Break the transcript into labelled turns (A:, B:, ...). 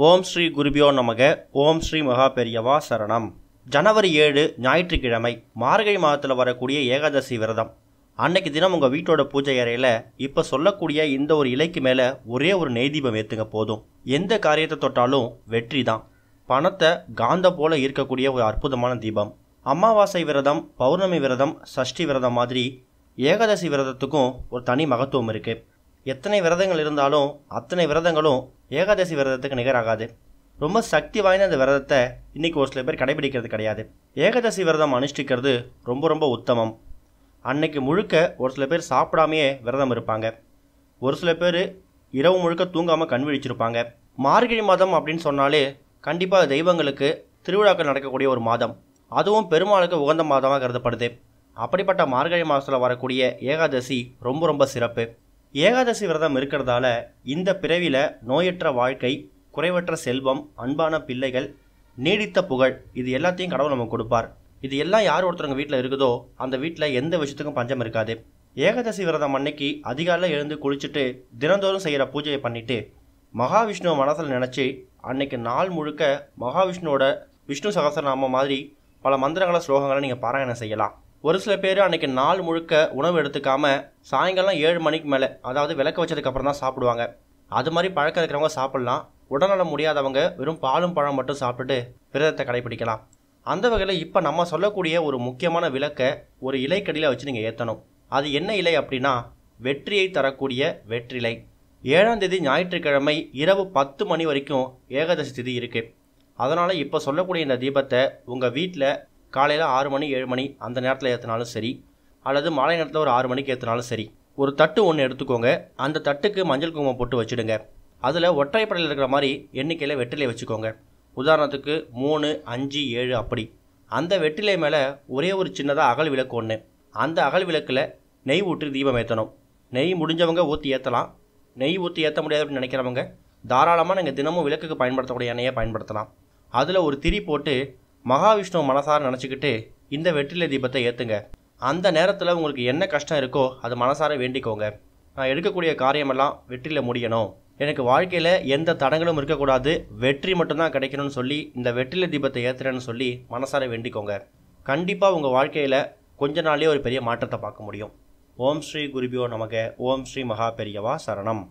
A: ஓம் ஸ்ரீ குருபியோ நமக. ஓம் ஸ்ரீ மகா பெரியவா சரணம். ஜனவரி 7 ஞாயிற்றுக்கிழமை, மார்கழி மாதத்தில் வரக்கூடிய ஏகாதசி விரதம். அன்னைக்கு தினம் உங்கள் வீட்டோட பூஜை அறையில் இப்போ சொல்லக்கூடிய இந்த ஒரு இலைக்கு மேலே ஒரே ஒரு நெய் தீபம் ஏற்றுங்க போதும். எந்த காரியத்தை தொட்டாலும் வெற்றி தான். பணத்தை காந்த போல ஈர்க்கக்கூடிய ஒரு அற்புதமான தீபம். அமாவாசை விரதம், பௌர்ணமி விரதம், சஷ்டி விரதம் மாதிரி ஏகாதசி விரதத்துக்கும் ஒரு தனி மகத்துவம் இருக்குது. எத்தனை விரதங்கள் இருந்தாலும் அத்தனை விரதங்களும் ஏகாதசி விரதத்துக்கு நிகராகாது. ரொம்ப சக்தி வாய்ந்த அந்த விரதத்தை இன்றைக்கி ஒரு சில பேர் கடைபிடிக்கிறது கிடையாது. ஏகாதசி விரதம் அனுஷ்டிக்கிறது ரொம்ப ரொம்ப உத்தமம். அன்னைக்கு முழுக்க ஒரு சில பேர் சாப்பிடாமையே விரதம் இருப்பாங்க. ஒரு சில பேர் இரவு முழுக்க தூங்காமல் கண் விழிச்சிருப்பாங்க. மார்கழி மாதம் அப்படின்னு சொன்னாலே கண்டிப்பாக தெய்வங்களுக்கு திருவிழாக்கள் நடக்கக்கூடிய ஒரு மாதம். அதுவும் பெருமாளுக்கு உகந்த மாதமாக கருதப்படுது. அப்படிப்பட்ட மார்கழி மாதத்தில் வரக்கூடிய ஏகாதசி ரொம்ப ரொம்ப சிறப்பு. ஏகாதசி விரதம் இருக்கிறதால இந்த பிறவியில் நோயற்ற வாழ்க்கை, குறைவற்ற செல்வம், அன்பான பிள்ளைகள், நீடித்த புகழ், இது எல்லாத்தையும் கடவுள் நமக்கு கொடுப்பார். இது எல்லாம் யார் ஒருத்தவங்க வீட்டில் இருக்குதோ அந்த வீட்டில் எந்த விஷயத்துக்கும் பஞ்சம் இருக்காது. ஏகாதசி விரதம் அன்னைக்கு அதிகாலையில் எழுந்து குளிச்சுட்டு தினந்தோறும் செய்கிற பூஜையை பண்ணிவிட்டு மகாவிஷ்ணுவை மனசில் நினச்சி அன்னைக்கு நாள் முழுக்க மகாவிஷ்ணுவோட விஷ்ணு சகஸ்ரநாமம் மாதிரி பல மந்திரங்கள ஸ்லோகங்களை நீங்கள் பாராயணம் செய்யலாம். ஒரு சில பேர் அன்றைக்கி நாள் முழுக்க உணவு எடுத்துக்காம சாயங்காலம் 7 மணிக்கு மேலே, அதாவது விளக்கு வச்சதுக்கப்புறம் தான் சாப்பிடுவாங்க. அது மாதிரி பழக்கம் இருக்கிறவங்க சாப்பிட்லாம். உடல்நலம் முடியாதவங்க வெறும் பாலும் பழம் மட்டும் சாப்பிட்டுட்டு விரதத்தை கடைபிடிக்கலாம். அந்த வகையில் இப்போ நம்ம சொல்லக்கூடிய ஒரு முக்கியமான விளக்கை ஒரு இலைக்கடியில் வச்சு நீங்கள் ஏற்றணும். அது என்ன இலை அப்படின்னா வெற்றியை தரக்கூடிய வெற்றிலை. 7ஆம் தேதி ஞாயிற்றுக்கிழமை இரவு 10 மணி வரைக்கும் ஏகாதசி திதி இருக்குது. அதனால் இப்போ சொல்லக்கூடிய இந்த தீபத்தை உங்கள் வீட்டில் காலையில் 6 மணி 7 மணி அந்த நேரத்தில் ஏற்றினாலும் சரி, அல்லது மாலை நேரத்தில் ஒரு 6 மணிக்கு ஏற்றினாலும் சரி, ஒரு தட்டு ஒன்று எடுத்துக்கோங்க. அந்த தட்டுக்கு மஞ்சள் குங்குமம் போட்டு வச்சுடுங்க. அதில் ஒற்றைப்படையில் இருக்கிற மாதிரி எண்ணிக்கையில் வெற்றிலை வச்சுக்கோங்க. உதாரணத்துக்கு 3, 5, 7 அப்படி. அந்த வெற்றிலை மேலே ஒரே ஒரு சின்னதாக அகல் விளக்கு ஒன்று. அந்த அகல் விளக்கில் நெய் ஊற்றி தீபம் ஏற்றணும். நெய் முடிஞ்சவங்க ஊற்றி ஏற்றலாம். நெய் ஊற்றி ஏற்ற முடியாது அப்படின்னு நினைக்கிறவங்க தாராளமாக நீங்கள் தினமும் விளக்குக்கு பயன்படுத்தக்கூடிய எண்ணெயை பயன்படுத்தலாம். அதில் ஒரு திரி போட்டு மகாவிஷ்ணு மனசார நினச்சிக்கிட்டு இந்த வெற்றிலை தீபத்தை ஏற்றுங்க. அந்த நேரத்தில் உங்களுக்கு என்ன கஷ்டம் இருக்கோ அது மனசார வேண்டிக்கோங்க. நான் எடுக்கக்கூடிய காரியமெல்லாம் வெற்றியில் முடியணும், எனக்கு வாழ்க்கையில் எந்த தடங்களும் இருக்கக்கூடாது, வெற்றி மட்டும்தான் கிடைக்கணும்னு சொல்லி இந்த வெற்றிலை தீபத்தை ஏற்றுறேன்னு சொல்லி மனசார வேண்டிக்கோங்க. கண்டிப்பாக உங்கள் வாழ்க்கையில் கொஞ்ச நாள்லேயே ஒரு பெரிய மாற்றத்தை பார்க்க முடியும். ஓம் ஸ்ரீ குருபியோ நமக. ஓம் ஸ்ரீ மகா பெரியவா சரணம்.